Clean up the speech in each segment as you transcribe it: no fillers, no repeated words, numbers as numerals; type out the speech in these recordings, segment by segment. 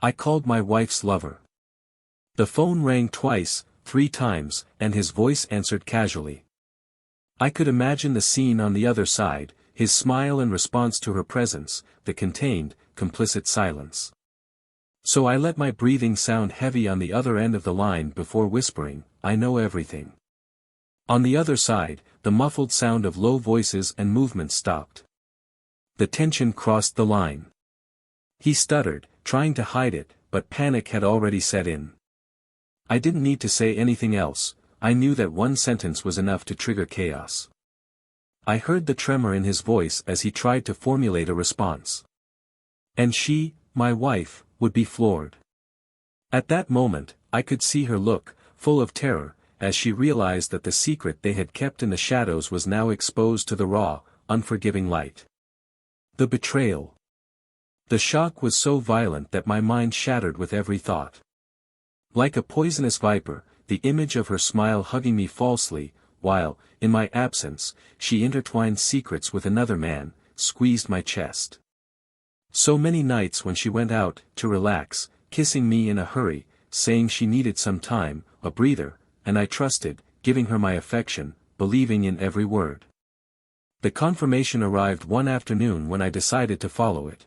I called my wife's lover. The phone rang twice, 3 times, and his voice answered casually. I could imagine the scene on the other side, his smile in response to her presence, the contained, complicit silence. So I let my breathing sound heavy on the other end of the line before whispering, "I know everything." On the other side, the muffled sound of low voices and movements stopped. The tension crossed the line. He stuttered, trying to hide it, but panic had already set in. I didn't need to say anything else, I knew that one sentence was enough to trigger chaos. I heard the tremor in his voice as he tried to formulate a response. And she, my wife, would be floored. At that moment, I could see her look, full of terror, as she realized that the secret they had kept in the shadows was now exposed to the raw, unforgiving light. The betrayal. The shock was so violent that my mind shattered with every thought. Like a poisonous viper, the image of her smile hugging me falsely, while, in my absence, she intertwined secrets with another man, squeezed my chest. So many nights when she went out, to relax, kissing me in a hurry, saying she needed some time, a breather, and I trusted, giving her my affection, believing in every word. The confirmation arrived one afternoon when I decided to follow it.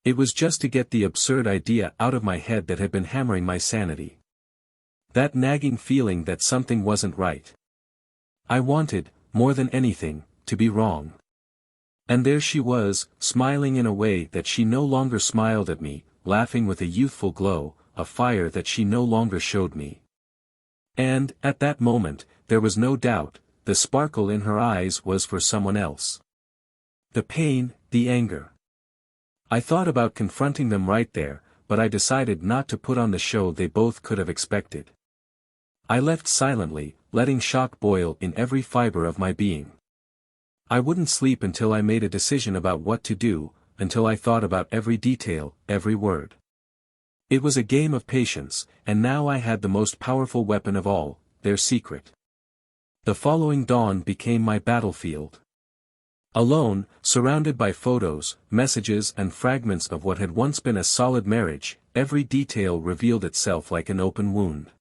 It was just to get the absurd idea out of my head that had been hammering my sanity. That nagging feeling that something wasn't right. I wanted, more than anything, to be wrong. And there she was, smiling in a way that she no longer smiled at me, laughing with a youthful glow, a fire that she no longer showed me. And, at that moment, there was no doubt, the sparkle in her eyes was for someone else. The pain, the anger. I thought about confronting them right there, but I decided not to put on the show they both could have expected. I left silently, letting shock boil in every fiber of my being. I wouldn't sleep until I made a decision about what to do, until I thought about every detail, every word. It was a game of patience, and now I had the most powerful weapon of all, their secret. The following dawn became my battlefield. Alone, surrounded by photos, messages and fragments of what had once been a solid marriage, every detail revealed itself like an open wound.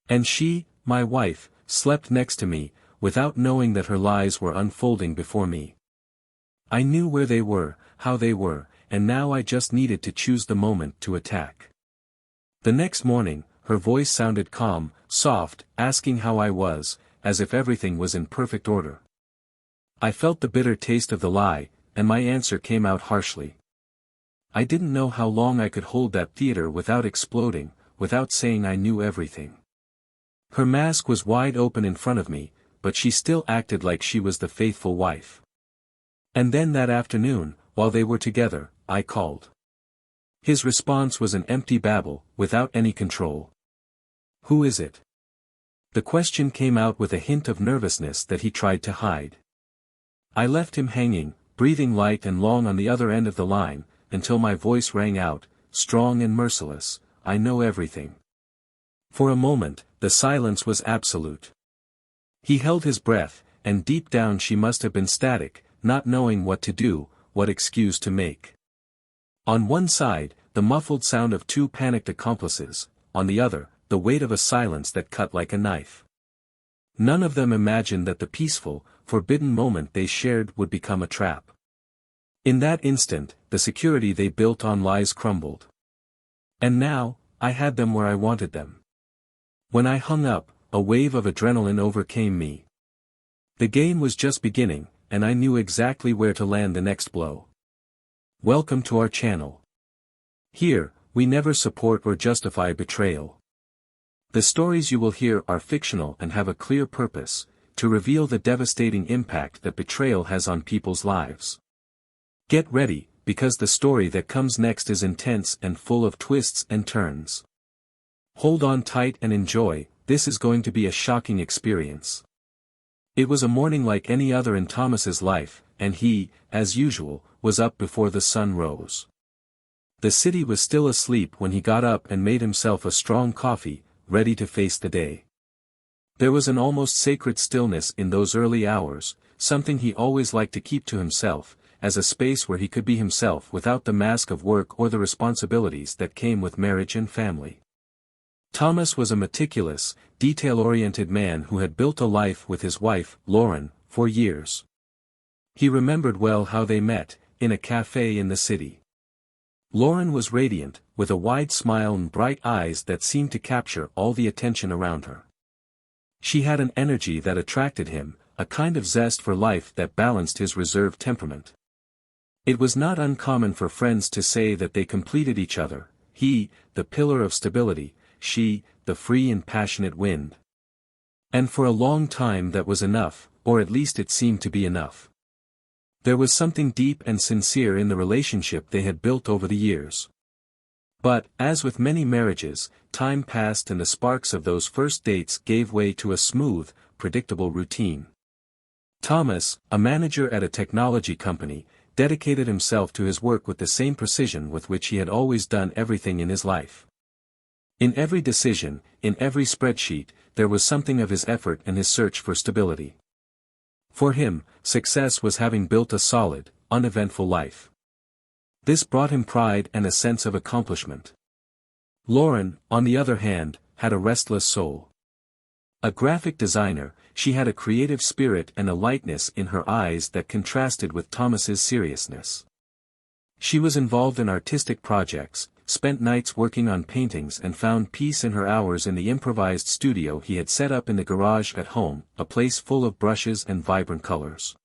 And she, my wife, slept next to me, without knowing that her lies were unfolding before me. I knew where they were, how they were, and now I just needed to choose the moment to attack. The next morning, her voice sounded calm, soft, asking how I was, as if everything was in perfect order. I felt the bitter taste of the lie, and my answer came out harshly. I didn't know how long I could hold that theater without exploding, without saying I knew everything. Her mask was wide open in front of me, but she still acted like she was the faithful wife. And then that afternoon, while they were together, I called. His response was an empty babble, without any control. "Who is it?" The question came out with a hint of nervousness that he tried to hide. I left him hanging, breathing light and long on the other end of the line, until my voice rang out, strong and merciless, "I know everything." For a moment, the silence was absolute. He held his breath, and deep down she must have been static, not knowing what to do, what excuse to make. On one side, the muffled sound of two panicked accomplices, on the other, the weight of a silence that cut like a knife. None of them imagined that the peaceful, forbidden moment they shared would become a trap. In that instant, the security they built on lies crumbled. And now, I had them where I wanted them. When I hung up, a wave of adrenaline overcame me. The game was just beginning, and I knew exactly where to land the next blow. Welcome to our channel. Here, we never support or justify betrayal. The stories you will hear are fictional and have a clear purpose, to reveal the devastating impact that betrayal has on people's lives. Get ready, because the story that comes next is intense and full of twists and turns. Hold on tight and enjoy, this is going to be a shocking experience. It was a morning like any other in Thomas's life, and he, as usual, was up before the sun rose. The city was still asleep when he got up and made himself a strong coffee, ready to face the day. There was an almost sacred stillness in those early hours, something he always liked to keep to himself, as a space where he could be himself without the mask of work or the responsibilities that came with marriage and family. Thomas was a meticulous, detail-oriented man who had built a life with his wife, Lauren, for years. He remembered well how they met, in a cafe in the city. Lauren was radiant, with a wide smile and bright eyes that seemed to capture all the attention around her. She had an energy that attracted him, a kind of zest for life that balanced his reserved temperament. It was not uncommon for friends to say that they completed each other, he, the pillar of stability, she, the free and passionate wind. And for a long time that was enough, or at least it seemed to be enough. There was something deep and sincere in the relationship they had built over the years. But, as with many marriages, time passed and the sparks of those first dates gave way to a smooth, predictable routine. Thomas, a manager at a technology company, dedicated himself to his work with the same precision with which he had always done everything in his life. In every decision, in every spreadsheet, there was something of his effort and his search for stability. For him, success was having built a solid, uneventful life. This brought him pride and a sense of accomplishment. Lauren, on the other hand, had a restless soul. A graphic designer, she had a creative spirit and a lightness in her eyes that contrasted with Thomas's seriousness. She was involved in artistic projects, spent nights working on paintings and found peace in her hours in the improvised studio he had set up in the garage at home, a place full of brushes and vibrant colors.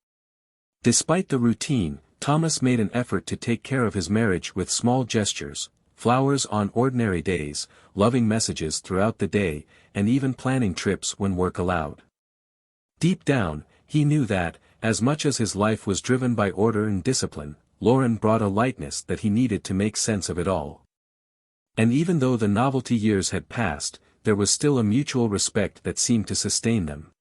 Despite the routine, Thomas made an effort to take care of his marriage with small gestures, flowers on ordinary days, loving messages throughout the day, and even planning trips when work allowed. Deep down, he knew that, as much as his life was driven by order and discipline, Lauren brought a lightness that he needed to make sense of it all. And even though the novelty years had passed, there was still a mutual respect that seemed to sustain them.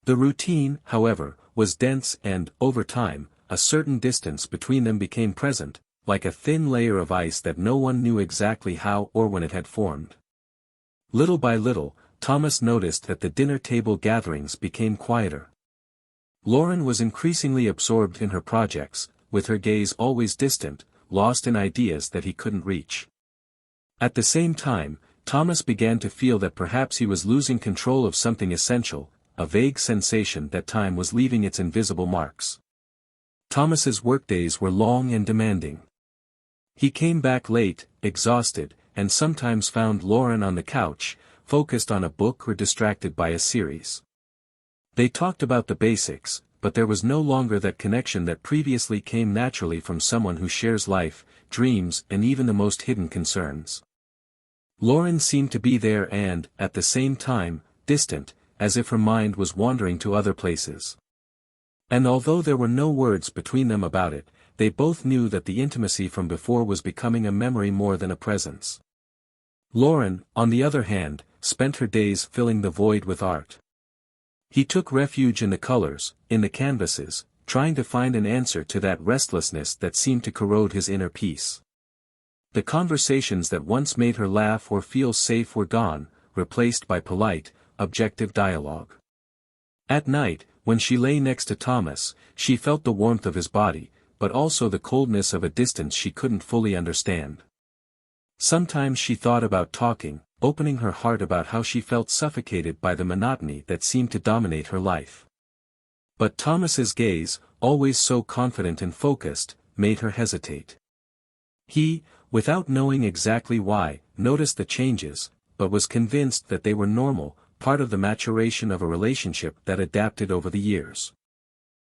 The routine, however, was dense and, over time, a certain distance between them became present, like a thin layer of ice that no one knew exactly how or when it had formed. Little by little, Thomas noticed that the dinner table gatherings became quieter. Lauren was increasingly absorbed in her projects, with her gaze always distant, lost in ideas that he couldn't reach. At the same time, Thomas began to feel that perhaps he was losing control of something essential, a vague sensation that time was leaving its invisible marks. Thomas's workdays were long and demanding. He came back late, exhausted, and sometimes found Lauren on the couch, focused on a book or distracted by a series. They talked about the basics, but there was no longer that connection that previously came naturally from someone who shares life, dreams and even the most hidden concerns. Lauren seemed to be there and, at the same time, distant, as if her mind was wandering to other places. And although there were no words between them about it, they both knew that the intimacy from before was becoming a memory more than a presence. Lauren, on the other hand, spent her days filling the void with art. He took refuge in the colors, in the canvases, trying to find an answer to that restlessness that seemed to corrode his inner peace. The conversations that once made her laugh or feel safe were gone, replaced by polite, objective dialogue. At night, when she lay next to Thomas, she felt the warmth of his body, but also the coldness of a distance she couldn't fully understand. Sometimes she thought about talking, opening her heart about how she felt suffocated by the monotony that seemed to dominate her life. But Thomas's gaze, always so confident and focused, made her hesitate. He, without knowing exactly why, noticed the changes, but was convinced that they were normal, part of the maturation of a relationship that adapted over the years.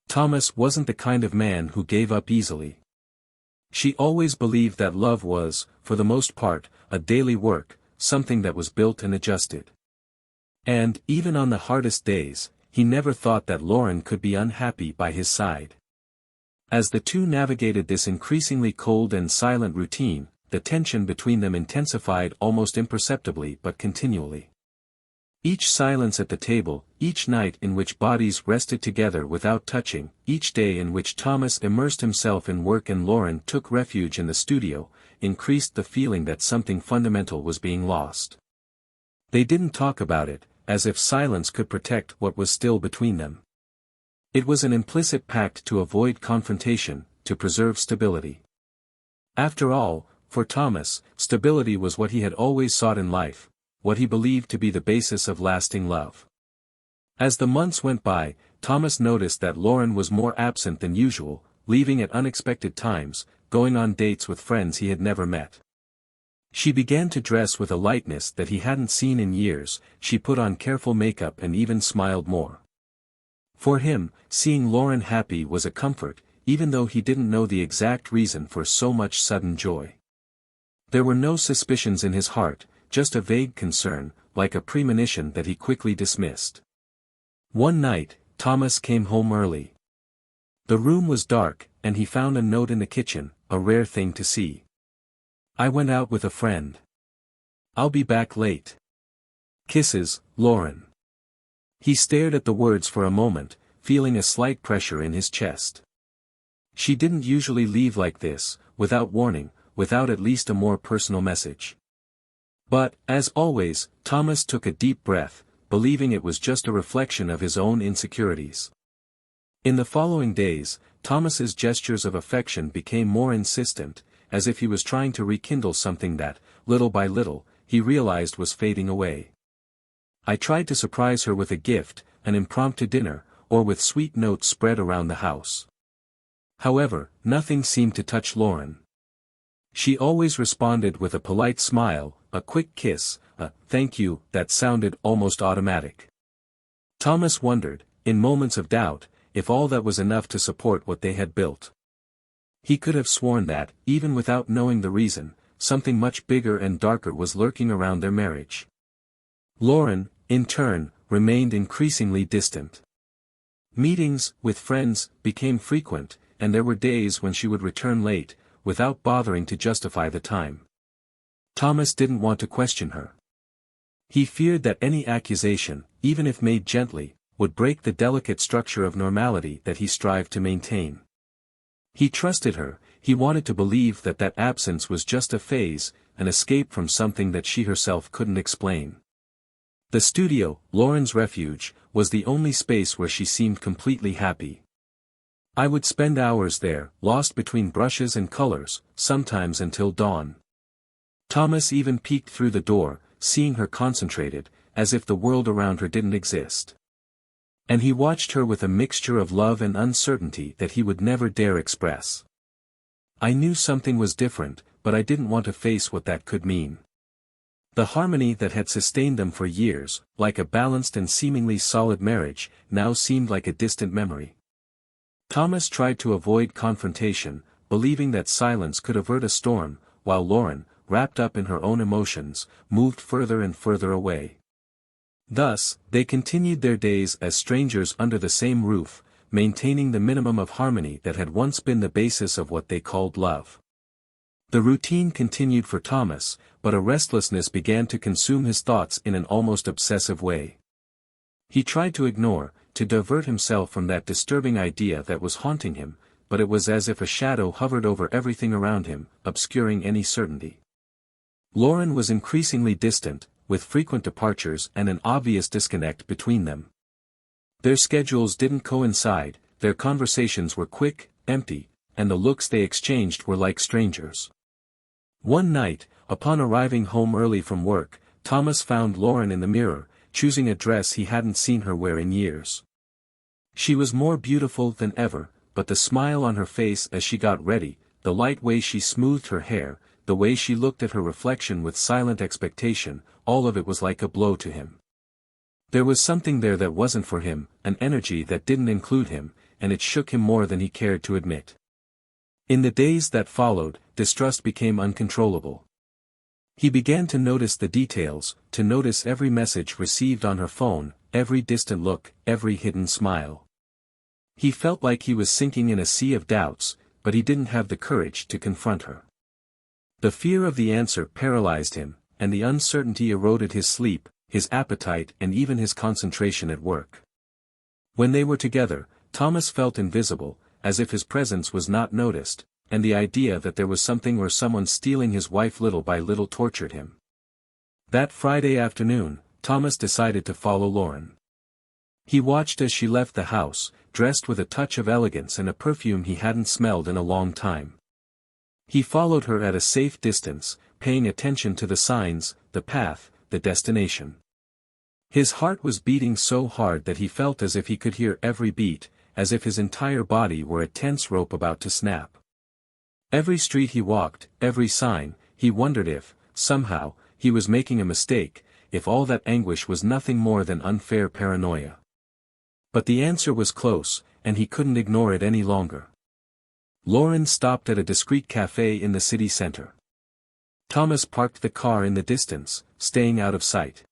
Thomas wasn't the kind of man who gave up easily. She always believed that love was, for the most part, a daily work, something that was built and adjusted. And, even on the hardest days, he never thought that Lauren could be unhappy by his side. As the two navigated this increasingly cold and silent routine, the tension between them intensified almost imperceptibly but continually. Each silence at the table, each night in which bodies rested together without touching, each day in which Thomas immersed himself in work and Lauren took refuge in the studio, increased the feeling that something fundamental was being lost. They didn't talk about it, as if silence could protect what was still between them. It was an implicit pact to avoid confrontation, to preserve stability. After all, for Thomas, stability was what he had always sought in life, what he believed to be the basis of lasting love. As the months went by, Thomas noticed that Lauren was more absent than usual, leaving at unexpected times, going on dates with friends he had never met. She began to dress with a lightness that he hadn't seen in years, she put on careful makeup and even smiled more. For him, seeing Lauren happy was a comfort, even though he didn't know the exact reason for so much sudden joy. There were no suspicions in his heart, just a vague concern, like a premonition that he quickly dismissed. One night, Thomas came home early. The room was dark, and he found a note in the kitchen, a rare thing to see. "I went out with a friend. I'll be back late. Kisses, Lauren." He stared at the words for a moment, feeling a slight pressure in his chest. She didn't usually leave like this, without warning, without at least a more personal message. But, as always, Thomas took a deep breath, believing it was just a reflection of his own insecurities. In the following days, Thomas's gestures of affection became more insistent, as if he was trying to rekindle something that, little by little, he realized was fading away. "I tried to surprise her with a gift, an impromptu dinner, or with sweet notes spread around the house. However, nothing seemed to touch Lauren. She always responded with a polite smile, a quick kiss, a thank you that sounded almost automatic." Thomas wondered, in moments of doubt, if all that was enough to support what they had built. He could have sworn that, even without knowing the reason, something much bigger and darker was lurking around their marriage. Lauren, in turn, remained increasingly distant. Meetings, with friends, became frequent, and there were days when she would return late, without bothering to justify the time. Thomas didn't want to question her. He feared that any accusation, even if made gently, would break the delicate structure of normality that he strived to maintain. He trusted her, he wanted to believe that that absence was just a phase, an escape from something that she herself couldn't explain. The studio, Lauren's refuge, was the only space where she seemed completely happy. "I would spend hours there, lost between brushes and colors, sometimes until dawn." Thomas even peeked through the door, seeing her concentrated, as if the world around her didn't exist. And he watched her with a mixture of love and uncertainty that he would never dare express. "I knew something was different, but I didn't want to face what that could mean." The harmony that had sustained them for years, like a balanced and seemingly solid marriage, now seemed like a distant memory. Thomas tried to avoid confrontation, believing that silence could avert a storm, while Lauren, wrapped up in her own emotions, moved further and further away. Thus, they continued their days as strangers under the same roof, maintaining the minimum of harmony that had once been the basis of what they called love. The routine continued for Thomas, but a restlessness began to consume his thoughts in an almost obsessive way. He tried to ignore, to divert himself from that disturbing idea that was haunting him, but it was as if a shadow hovered over everything around him, obscuring any certainty. Lauren was increasingly distant, with frequent departures and an obvious disconnect between them. Their schedules didn't coincide, their conversations were quick, empty, and the looks they exchanged were like strangers. One night, upon arriving home early from work, Thomas found Lauren in the mirror, choosing a dress he hadn't seen her wear in years. She was more beautiful than ever, but the smile on her face as she got ready, the light way she smoothed her hair, the way she looked at her reflection with silent expectation, all of it was like a blow to him. There was something there that wasn't for him, an energy that didn't include him, and it shook him more than he cared to admit. In the days that followed, distrust became uncontrollable. He began to notice the details, to notice every message received on her phone, every distant look, every hidden smile. He felt like he was sinking in a sea of doubts, but he didn't have the courage to confront her. The fear of the answer paralyzed him, and the uncertainty eroded his sleep, his appetite and even his concentration at work. When they were together, Thomas felt invisible, as if his presence was not noticed, and the idea that there was something or someone stealing his wife little by little tortured him. That Friday afternoon, Thomas decided to follow Lauren. He watched as she left the house, dressed with a touch of elegance and a perfume he hadn't smelled in a long time. He followed her at a safe distance, paying attention to the signs, the path, the destination. His heart was beating so hard that he felt as if he could hear every beat, as if his entire body were a tense rope about to snap. Every street he walked, every sign, he wondered if, somehow, he was making a mistake, if all that anguish was nothing more than unfair paranoia. But the answer was close, and he couldn't ignore it any longer. Lauren stopped at a discreet cafe in the city center. Thomas parked the car in the distance, staying out of sight.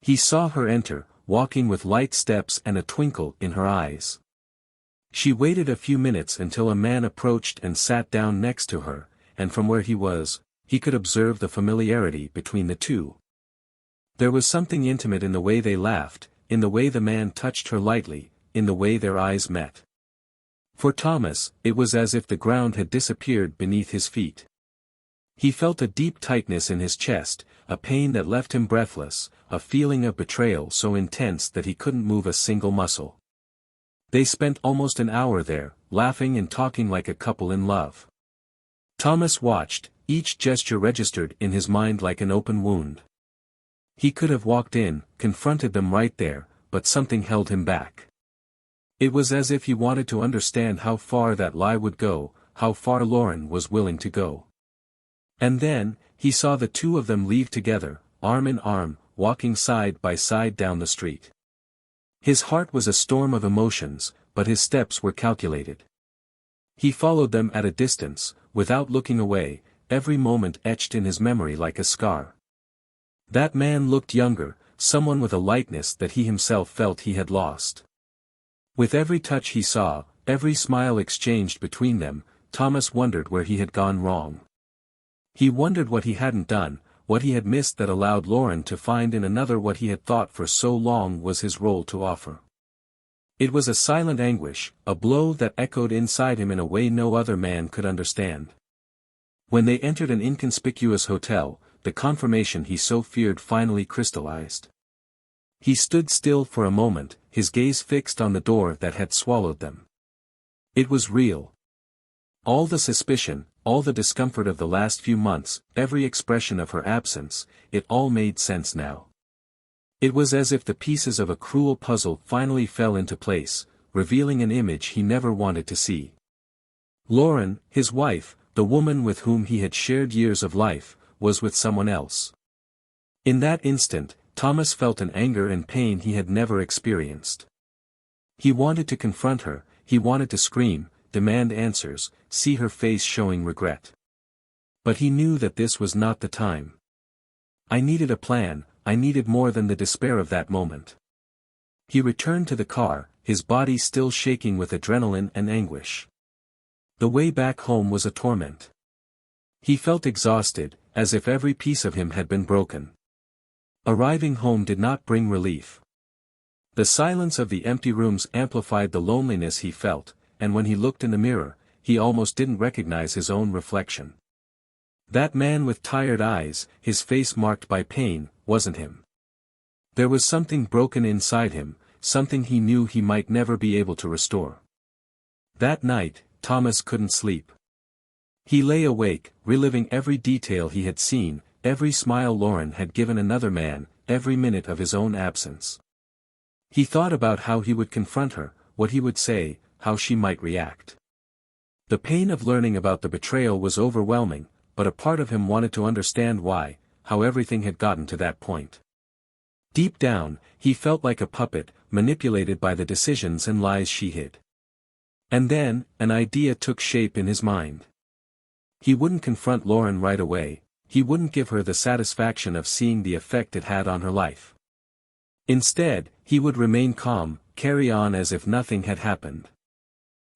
He saw her enter, walking with light steps and a twinkle in her eyes. She waited a few minutes until a man approached and sat down next to her, and from where he was, he could observe the familiarity between the two. There was something intimate in the way they laughed, in the way the man touched her lightly, in the way their eyes met. For Thomas, it was as if the ground had disappeared beneath his feet. He felt a deep tightness in his chest, a pain that left him breathless, a feeling of betrayal so intense that he couldn't move a single muscle. They spent almost an hour there, laughing and talking like a couple in love. Thomas watched, each gesture registered in his mind like an open wound. He could have walked in, confronted them right there, but something held him back. It was as if he wanted to understand how far that lie would go, how far Lauren was willing to go. And then, he saw the two of them leave together, arm in arm, walking side by side down the street. His heart was a storm of emotions, but his steps were calculated. He followed them at a distance, without looking away, every moment etched in his memory like a scar. That man looked younger, someone with a lightness that he himself felt he had lost. With every touch he saw, every smile exchanged between them, Thomas wondered where he had gone wrong. He wondered what he hadn't done, what he had missed that allowed Lauren to find in another what he had thought for so long was his role to offer. It was a silent anguish, a blow that echoed inside him in a way no other man could understand. When they entered an inconspicuous hotel, the confirmation he so feared finally crystallized. He stood still for a moment, his gaze fixed on the door that had swallowed them. It was real. All the suspicion, all the discomfort of the last few months, every expression of her absence, it all made sense now. It was as if the pieces of a cruel puzzle finally fell into place, revealing an image he never wanted to see. Lauren, his wife, the woman with whom he had shared years of life, was with someone else. In that instant, Thomas felt an anger and pain he had never experienced. He wanted to confront her, he wanted to scream, demand answers, see her face showing regret. But he knew that this was not the time. I needed a plan, I needed more than the despair of that moment. He returned to the car, his body still shaking with adrenaline and anguish. The way back home was a torment. He felt exhausted, as if every piece of him had been broken. Arriving home did not bring relief. The silence of the empty rooms amplified the loneliness he felt, and when he looked in the mirror, he almost didn't recognize his own reflection. That man with tired eyes, his face marked by pain, wasn't him. There was something broken inside him, something he knew he might never be able to restore. That night, Thomas couldn't sleep. He lay awake, reliving every detail he had seen, every smile Lauren had given another man, every minute of his own absence. He thought about how he would confront her, what he would say, how she might react. The pain of learning about the betrayal was overwhelming, but a part of him wanted to understand why, how everything had gotten to that point. Deep down, he felt like a puppet, manipulated by the decisions and lies she hid. And then, an idea took shape in his mind. He wouldn't confront Lauren right away, he wouldn't give her the satisfaction of seeing the effect it had on her life. Instead, he would remain calm, carry on as if nothing had happened.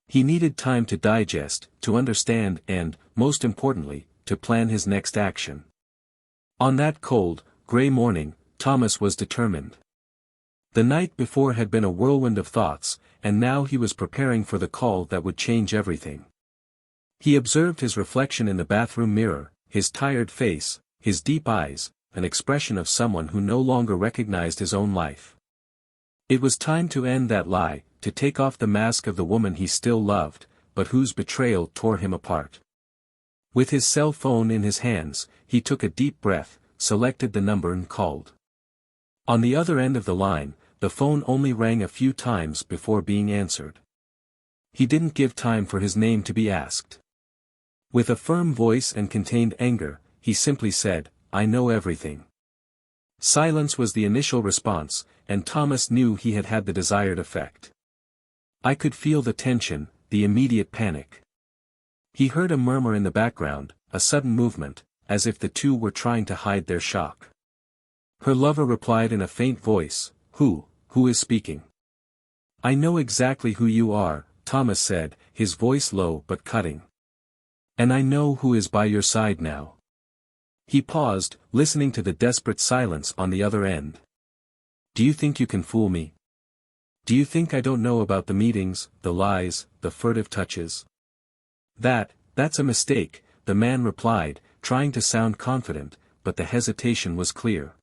He needed time to digest, to understand and, most importantly, to plan his next action. On that cold, gray morning, Thomas was determined. The night before had been a whirlwind of thoughts, and now he was preparing for the call that would change everything. He observed his reflection in the bathroom mirror, his tired face, his deep eyes, an expression of someone who no longer recognized his own life. It was time to end that lie, to take off the mask of the woman he still loved, but whose betrayal tore him apart. With his cell phone in his hands, he took a deep breath, selected the number and called. On the other end of the line, the phone only rang a few times before being answered. He didn't give time for his name to be asked. With a firm voice and contained anger, he simply said, "I know everything." Silence was the initial response, and Thomas knew he had had the desired effect. I could feel the tension, the immediate panic. He heard a murmur in the background, a sudden movement, as if the two were trying to hide their shock. Her lover replied in a faint voice, Who is speaking?" "I know exactly who you are," Thomas said, his voice low but cutting. "And I know who is by your side now." He paused, listening to the desperate silence on the other end. "Do you think you can fool me? Do you think I don't know about the meetings, the lies, the furtive touches?" That's a mistake," the man replied, trying to sound confident, but the hesitation was clear.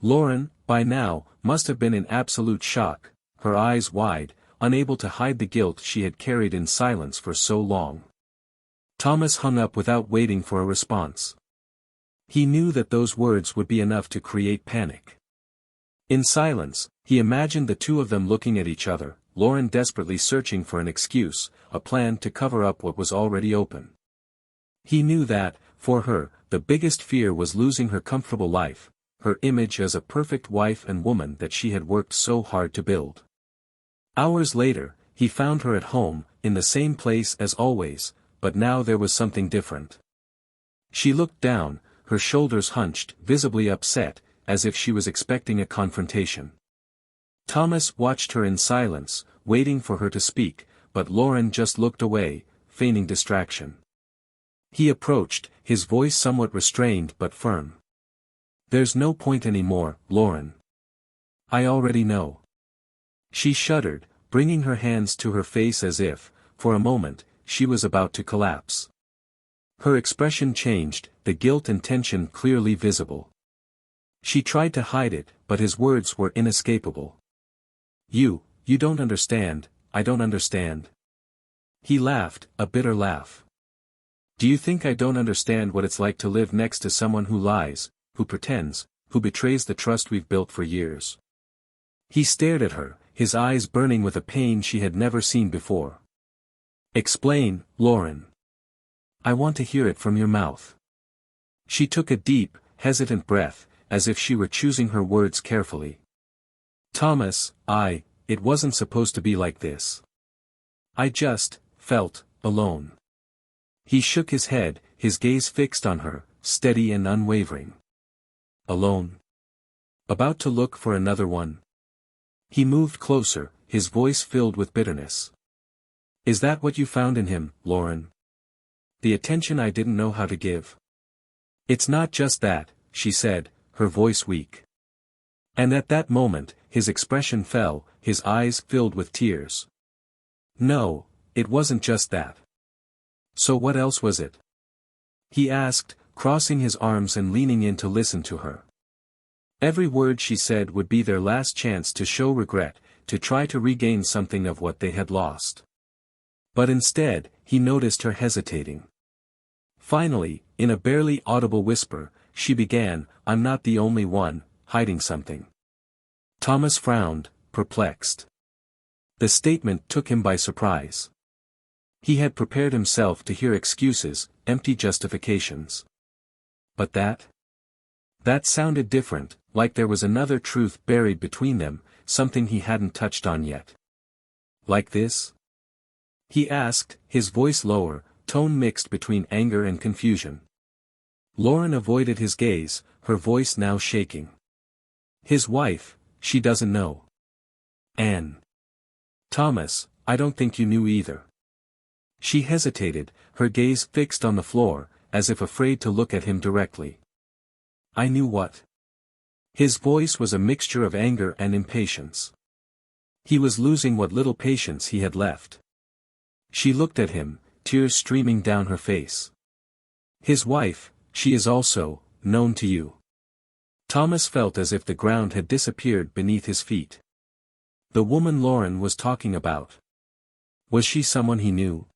Lauren, by now, must have been in absolute shock, her eyes wide, unable to hide the guilt she had carried in silence for so long. Thomas hung up without waiting for a response. He knew that those words would be enough to create panic. In silence, he imagined the two of them looking at each other, Lauren desperately searching for an excuse, a plan to cover up what was already open. He knew that, for her, the biggest fear was losing her comfortable life, her image as a perfect wife and woman that she had worked so hard to build. Hours later, he found her at home, in the same place as always, but now there was something different. She looked down, her shoulders hunched, visibly upset, as if she was expecting a confrontation. Thomas watched her in silence, waiting for her to speak, but Lauren just looked away, feigning distraction. He approached, his voice somewhat restrained but firm. "There's no point anymore, Lauren. I already know." She shuddered, bringing her hands to her face as if, for a moment, she was about to collapse. Her expression changed, the guilt and tension clearly visible. She tried to hide it, but his words were inescapable. You don't understand, I don't understand." He laughed, a bitter laugh. "Do you think I don't understand what it's like to live next to someone who lies, who pretends, who betrays the trust we've built for years?" He stared at her, his eyes burning with a pain she had never seen before. "Explain, Lauren. I want to hear it from your mouth." She took a deep, hesitant breath, as if she were choosing her words carefully. "Thomas, it wasn't supposed to be like this. I just felt alone." He shook his head, his gaze fixed on her, steady and unwavering. "Alone? About to look for another one?" He moved closer, his voice filled with bitterness. "Is that what you found in him, Lauren? The attention I didn't know how to give?" "It's not just that," she said, her voice weak. And at that moment, his expression fell, his eyes filled with tears. "No, it wasn't just that." "So what else was it?" he asked, crossing his arms and leaning in to listen to her. Every word she said would be their last chance to show regret, to try to regain something of what they had lost. But instead, he noticed her hesitating. Finally, in a barely audible whisper, she began, "I'm not the only one, hiding something." Thomas frowned, perplexed. The statement took him by surprise. He had prepared himself to hear excuses, empty justifications. But that sounded different, like there was another truth buried between them, something he hadn't touched on yet. "Like this?" he asked, his voice lower, tone mixed between anger and confusion. Lauren avoided his gaze, her voice now shaking. "His wife, she doesn't know. Anne." "Thomas, I don't think you knew either." She hesitated, her gaze fixed on the floor, as if afraid to look at him directly. "I knew what?" His voice was a mixture of anger and impatience. He was losing what little patience he had left. She looked at him, tears streaming down her face. "His wife, she is also known to you." Thomas felt as if the ground had disappeared beneath his feet. The woman Lauren was talking about. Was she someone he knew?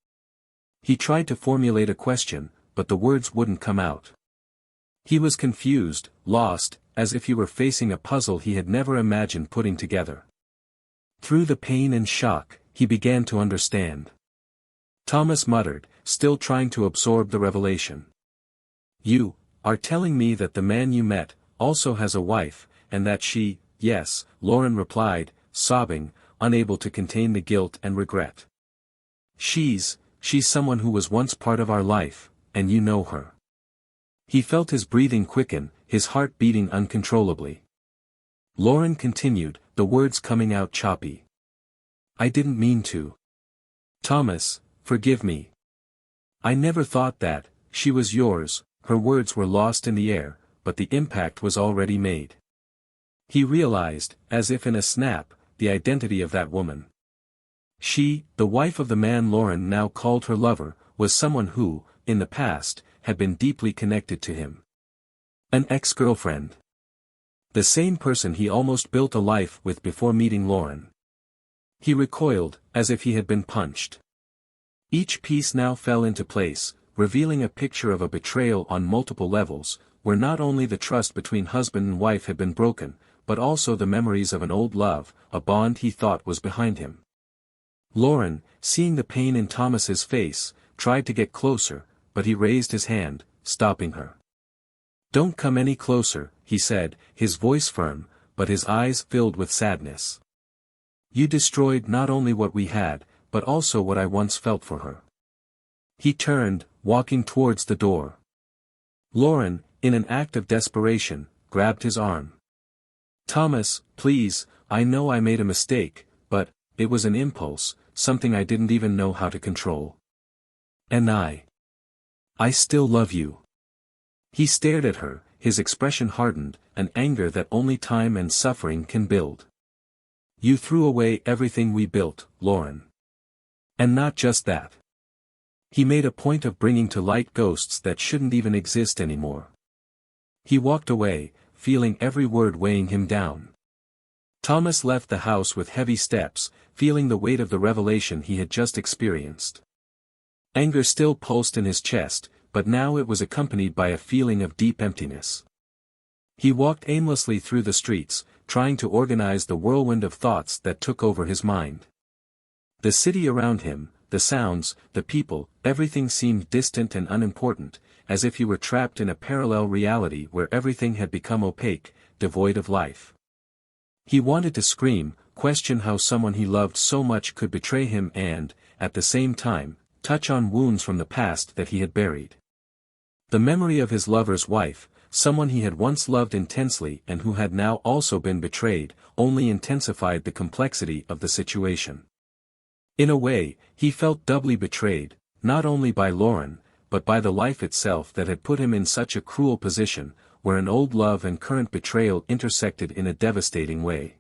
He tried to formulate a question, but the words wouldn't come out. He was confused, lost, as if he were facing a puzzle he had never imagined putting together. Through the pain and shock, he began to understand. Thomas muttered, still trying to absorb the revelation. "You are telling me that the man you met also has a wife, and that she..." "Yes," Lauren replied, sobbing, unable to contain the guilt and regret. She's someone who was once part of our life, and you know her." He felt his breathing quicken, his heart beating uncontrollably. Lauren continued, the words coming out choppy. "I didn't mean to. Thomas, forgive me. I never thought that she was yours." Her words were lost in the air, but the impact was already made. He realized, as if in a snap, the identity of that woman. She, the wife of the man Lauren now called her lover, was someone who, in the past, had been deeply connected to him. An ex-girlfriend. The same person he almost built a life with before meeting Lauren. He recoiled, as if he had been punched. Each piece now fell into place, revealing a picture of a betrayal on multiple levels, where not only the trust between husband and wife had been broken, but also the memories of an old love, a bond he thought was behind him. Lauren, seeing the pain in Thomas's face, tried to get closer, but he raised his hand, stopping her. "Don't come any closer," he said, his voice firm, but his eyes filled with sadness. "You destroyed not only what we had, but also what I once felt for her." He turned, walking towards the door. Lauren, in an act of desperation, grabbed his arm. "Thomas, please, I know I made a mistake, but it was an impulse, something I didn't even know how to control. And I still love you." He stared at her, his expression hardened, an anger that only time and suffering can build. "You threw away everything we built, Lauren. And not just that. He made a point of bringing to light ghosts that shouldn't even exist anymore." He walked away, feeling every word weighing him down. Thomas left the house with heavy steps, feeling the weight of the revelation he had just experienced. Anger still pulsed in his chest, but now it was accompanied by a feeling of deep emptiness. He walked aimlessly through the streets, trying to organize the whirlwind of thoughts that took over his mind. The city around him, the sounds, the people, everything seemed distant and unimportant, as if he were trapped in a parallel reality where everything had become opaque, devoid of life. He wanted to scream, question how someone he loved so much could betray him and, at the same time, touch on wounds from the past that he had buried. The memory of his lover's wife, someone he had once loved intensely and who had now also been betrayed, only intensified the complexity of the situation. In a way, he felt doubly betrayed, not only by Lauren, but by the life itself that had put him in such a cruel position, where an old love and current betrayal intersected in a devastating way.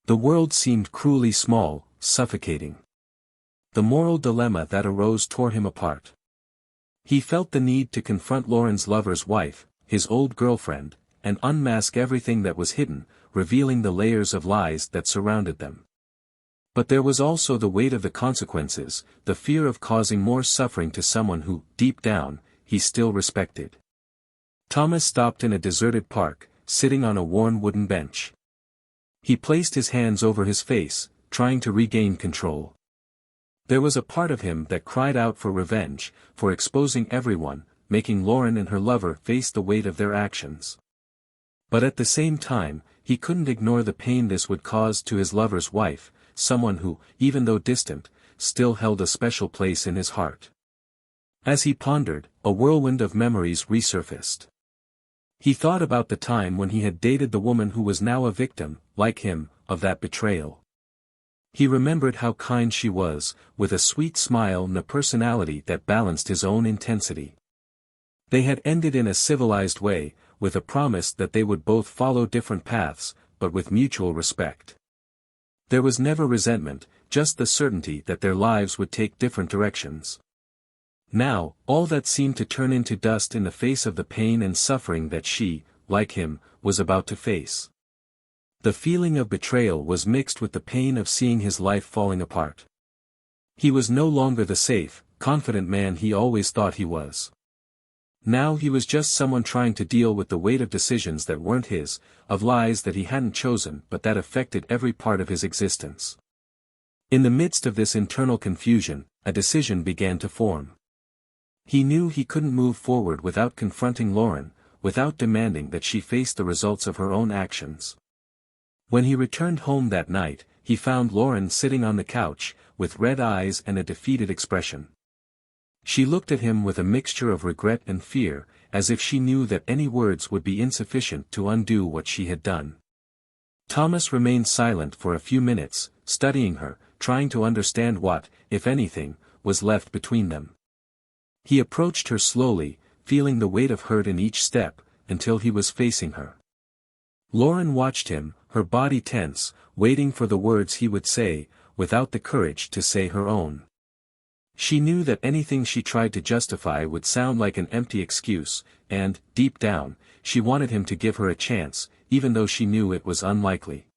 The world seemed cruelly small, suffocating. The moral dilemma that arose tore him apart. He felt the need to confront Lauren's lover's wife, his old girlfriend, and unmask everything that was hidden, revealing the layers of lies that surrounded them. But there was also the weight of the consequences, the fear of causing more suffering to someone who, deep down, he still respected. Thomas stopped in a deserted park, sitting on a worn wooden bench. He placed his hands over his face, trying to regain control. There was a part of him that cried out for revenge, for exposing everyone, making Lauren and her lover face the weight of their actions. But at the same time, he couldn't ignore the pain this would cause to his lover's wife, someone who, even though distant, still held a special place in his heart. As he pondered, a whirlwind of memories resurfaced. He thought about the time when he had dated the woman who was now a victim, like him, of that betrayal. He remembered how kind she was, with a sweet smile and a personality that balanced his own intensity. They had ended in a civilized way, with a promise that they would both follow different paths, but with mutual respect. There was never resentment, just the certainty that their lives would take different directions. Now, all that seemed to turn into dust in the face of the pain and suffering that she, like him, was about to face. The feeling of betrayal was mixed with the pain of seeing his life falling apart. He was no longer the safe, confident man he always thought he was. Now he was just someone trying to deal with the weight of decisions that weren't his, of lies that he hadn't chosen but that affected every part of his existence. In the midst of this internal confusion, a decision began to form. He knew he couldn't move forward without confronting Lauren, without demanding that she face the results of her own actions. When he returned home that night, he found Lauren sitting on the couch, with red eyes and a defeated expression. She looked at him with a mixture of regret and fear, as if she knew that any words would be insufficient to undo what she had done. Thomas remained silent for a few minutes, studying her, trying to understand what, if anything, was left between them. He approached her slowly, feeling the weight of hurt in each step, until he was facing her. Lauren watched him, her body tense, waiting for the words he would say, without the courage to say her own. She knew that anything she tried to justify would sound like an empty excuse, and, deep down, she wanted him to give her a chance, even though she knew it was unlikely.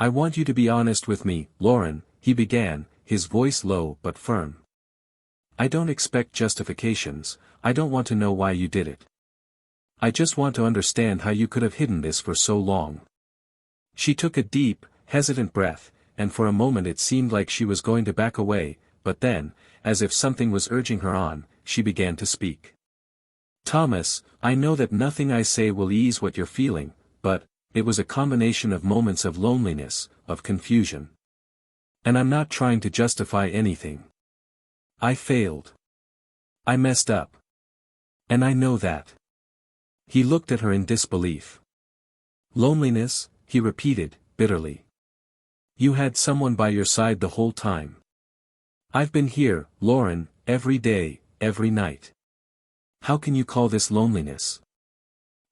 "I want you to be honest with me, Lauren," he began, his voice low but firm. "I don't expect justifications, I don't want to know why you did it. I just want to understand how you could have hidden this for so long." She took a deep, hesitant breath, and for a moment it seemed like she was going to back away, but then, as if something was urging her on, she began to speak. "Thomas, I know that nothing I say will ease what you're feeling, but, it was a combination of moments of loneliness, of confusion. And I'm not trying to justify anything. I failed. I messed up. And I know that." He looked at her in disbelief. "Loneliness," he repeated, bitterly. "You had someone by your side the whole time. I've been here, Lauren, every day, every night. How can you call this loneliness?"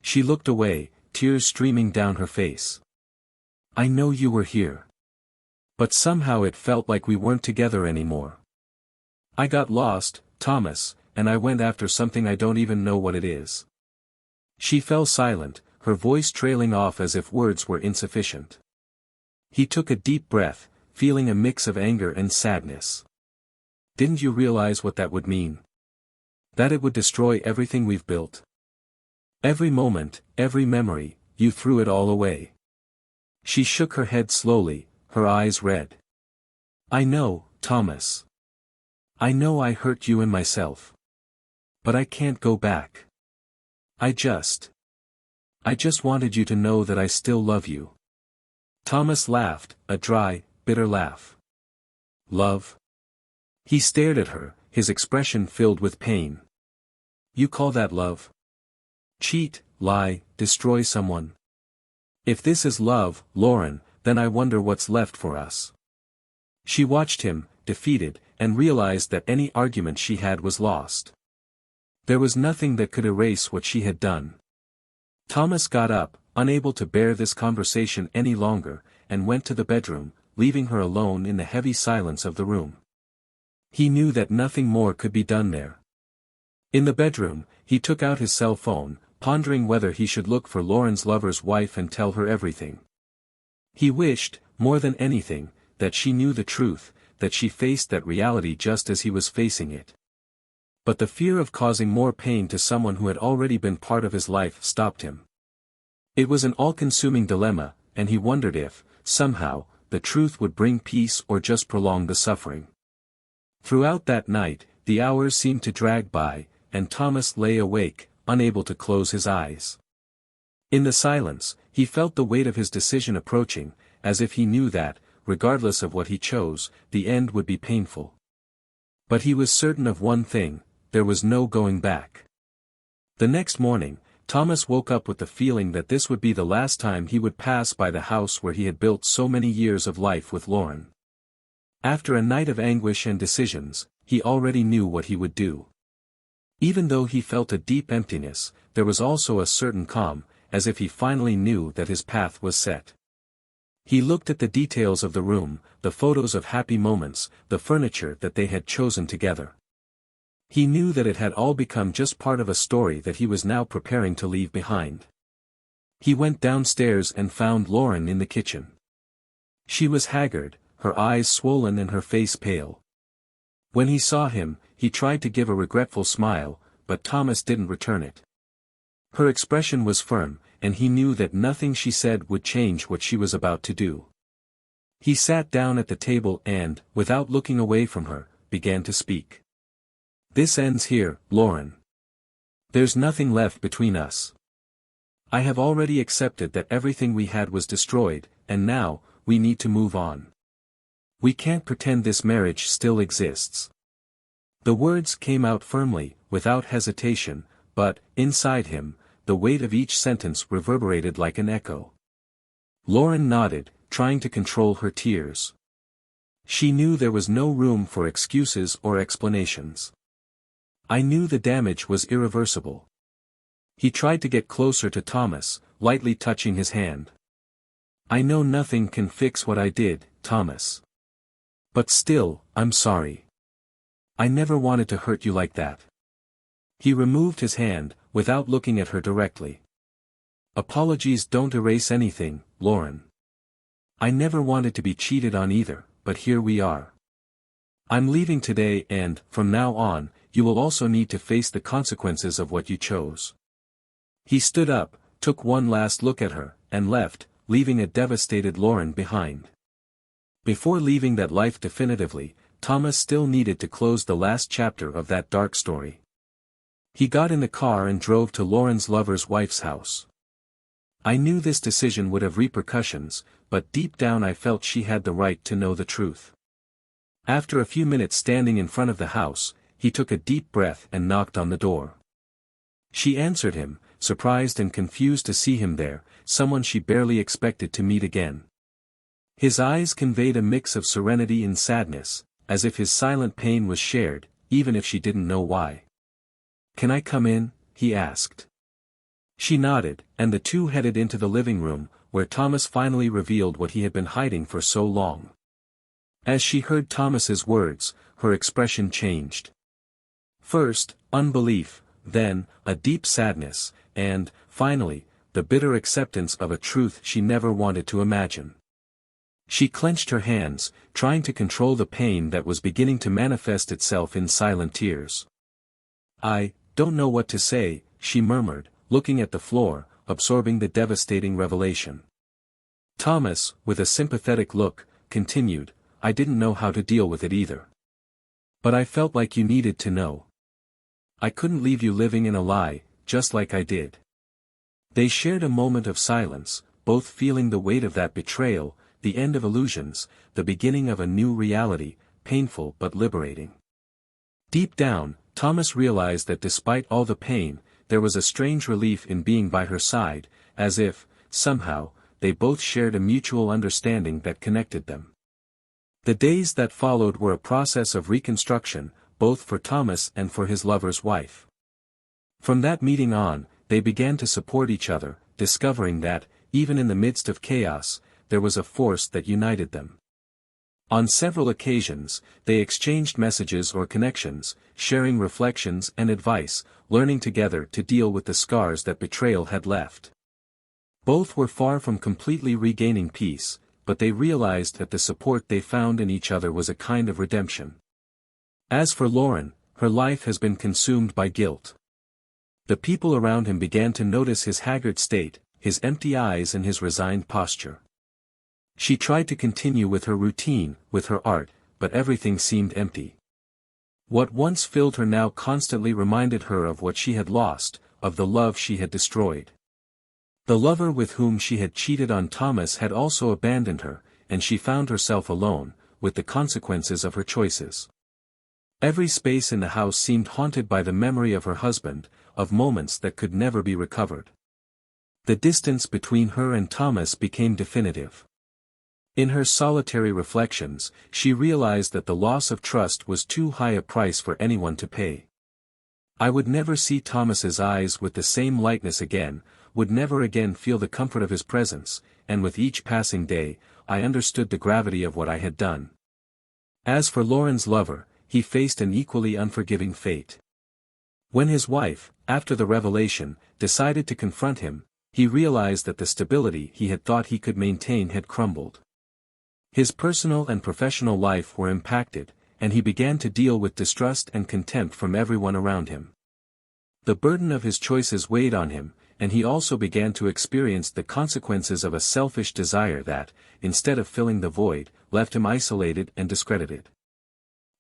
She looked away, tears streaming down her face. "I know you were here. But somehow it felt like we weren't together anymore. I got lost, Thomas, and I went after something I don't even know what it is." She fell silent, her voice trailing off as if words were insufficient. He took a deep breath, feeling a mix of anger and sadness. "Didn't you realize what that would mean? That it would destroy everything we've built? Every moment, every memory, you threw it all away." She shook her head slowly, her eyes red. "I know, Thomas. I know I hurt you and myself. But I can't go back. I just wanted you to know that I still love you." Thomas laughed, a dry, bitter laugh. "Love?" He stared at her, his expression filled with pain. "You call that love? Cheat, lie, destroy someone? If this is love, Lauren, then I wonder what's left for us." She watched him, defeated, and realized that any argument she had was lost. There was nothing that could erase what she had done. Thomas got up, unable to bear this conversation any longer, and went to the bedroom, leaving her alone in the heavy silence of the room. He knew that nothing more could be done there. In the bedroom, he took out his cell phone, pondering whether he should look for Lauren's lover's wife and tell her everything. He wished, more than anything, that she knew the truth, that she faced that reality just as he was facing it. But the fear of causing more pain to someone who had already been part of his life stopped him. It was an all-consuming dilemma, and he wondered if, somehow, the truth would bring peace or just prolong the suffering. Throughout that night, the hours seemed to drag by, and Thomas lay awake, unable to close his eyes. In the silence, he felt the weight of his decision approaching, as if he knew that, regardless of what he chose, the end would be painful. But he was certain of one thing: there was no going back. The next morning, Thomas woke up with the feeling that this would be the last time he would pass by the house where he had built so many years of life with Lauren. After a night of anguish and decisions, he already knew what he would do. Even though he felt a deep emptiness, there was also a certain calm, as if he finally knew that his path was set. He looked at the details of the room, the photos of happy moments, the furniture that they had chosen together. He knew that it had all become just part of a story that he was now preparing to leave behind. He went downstairs and found Lauren in the kitchen. She was haggard, her eyes swollen and her face pale. When he saw him, he tried to give a regretful smile, but Thomas didn't return it. Her expression was firm, and he knew that nothing she said would change what she was about to do. He sat down at the table and, without looking away from her, began to speak. "This ends here, Lauren. There's nothing left between us. I have already accepted that everything we had was destroyed, and now, we need to move on. We can't pretend this marriage still exists." The words came out firmly, without hesitation, but, inside him, the weight of each sentence reverberated like an echo. Lauren nodded, trying to control her tears. She knew there was no room for excuses or explanations. "I knew the damage was irreversible." He tried to get closer to Thomas, lightly touching his hand. "I know nothing can fix what I did, Thomas. But still, I'm sorry. I never wanted to hurt you like that." He removed his hand, without looking at her directly. "Apologies don't erase anything, Lauren. I never wanted to be cheated on either, but here we are. I'm leaving today and, from now on, you will also need to face the consequences of what you chose." He stood up, took one last look at her, and left, leaving a devastated Lauren behind. Before leaving that life definitively, Thomas still needed to close the last chapter of that dark story. He got in the car and drove to Lauren's lover's wife's house. "I knew this decision would have repercussions, but deep down I felt she had the right to know the truth." After a few minutes standing in front of the house, he took a deep breath and knocked on the door. She answered him, surprised and confused to see him there, someone she barely expected to meet again. His eyes conveyed a mix of serenity and sadness, as if his silent pain was shared, even if she didn't know why. "Can I come in?" he asked. She nodded, and the two headed into the living room, where Thomas finally revealed what he had been hiding for so long. As she heard Thomas's words, her expression changed. First, unbelief, then, a deep sadness, and, finally, the bitter acceptance of a truth she never wanted to imagine. She clenched her hands, trying to control the pain that was beginning to manifest itself in silent tears. "I don't know what to say," she murmured, looking at the floor, absorbing the devastating revelation. Thomas, with a sympathetic look, continued, "I didn't know how to deal with it either. But I felt like you needed to know. I couldn't leave you living in a lie, just like I did." They shared a moment of silence, both feeling the weight of that betrayal, the end of illusions, the beginning of a new reality, painful but liberating. Deep down, Thomas realized that despite all the pain, there was a strange relief in being by her side, as if, somehow, they both shared a mutual understanding that connected them. The days that followed were a process of reconstruction, both for Thomas and for his lover's wife. From that meeting on, they began to support each other, discovering that, even in the midst of chaos, there was a force that united them. On several occasions, they exchanged messages or connections, sharing reflections and advice, learning together to deal with the scars that betrayal had left. Both were far from completely regaining peace, but they realized that the support they found in each other was a kind of redemption. As for Lauren, her life has been consumed by guilt. The people around him began to notice his haggard state, his empty eyes and his resigned posture. She tried to continue with her routine, with her art, but everything seemed empty. What once filled her now constantly reminded her of what she had lost, of the love she had destroyed. The lover with whom she had cheated on Thomas had also abandoned her, and she found herself alone, with the consequences of her choices. Every space in the house seemed haunted by the memory of her husband, of moments that could never be recovered. The distance between her and Thomas became definitive. In her solitary reflections, she realized that the loss of trust was too high a price for anyone to pay. "I would never see Thomas's eyes with the same lightness again, would never again feel the comfort of his presence, and with each passing day, I understood the gravity of what I had done." As for Lauren's lover, he faced an equally unforgiving fate. When his wife, after the revelation, decided to confront him, he realized that the stability he had thought he could maintain had crumbled. His personal and professional life were impacted, and he began to deal with distrust and contempt from everyone around him. The burden of his choices weighed on him, and he also began to experience the consequences of a selfish desire that, instead of filling the void, left him isolated and discredited.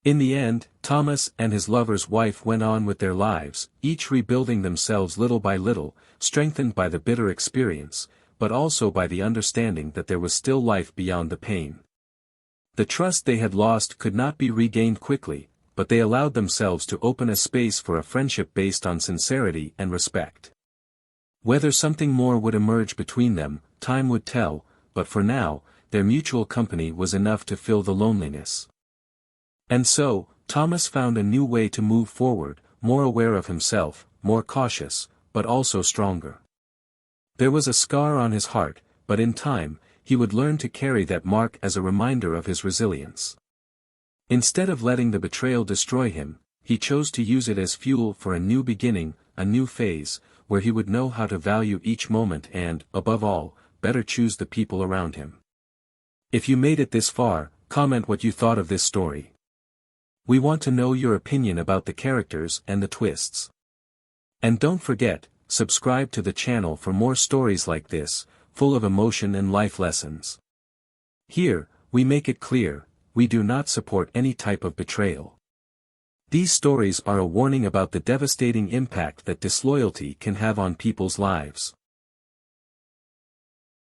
In the end, Thomas and his lover's wife went on with their lives, each rebuilding themselves little by little, strengthened by the bitter experience, but also by the understanding that there was still life beyond the pain. The trust they had lost could not be regained quickly, but they allowed themselves to open a space for a friendship based on sincerity and respect. Whether something more would emerge between them, time would tell, but for now, their mutual company was enough to fill the loneliness. And so, Thomas found a new way to move forward, more aware of himself, more cautious, but also stronger. There was a scar on his heart, but in time, he would learn to carry that mark as a reminder of his resilience. Instead of letting the betrayal destroy him, he chose to use it as fuel for a new beginning, a new phase, where he would know how to value each moment and, above all, better choose the people around him. If you made it this far, comment what you thought of this story. We want to know your opinion about the characters and the twists. And don't forget, subscribe to the channel for more stories like this, full of emotion and life lessons. Here, we make it clear, we do not support any type of betrayal. These stories are a warning about the devastating impact that disloyalty can have on people's lives.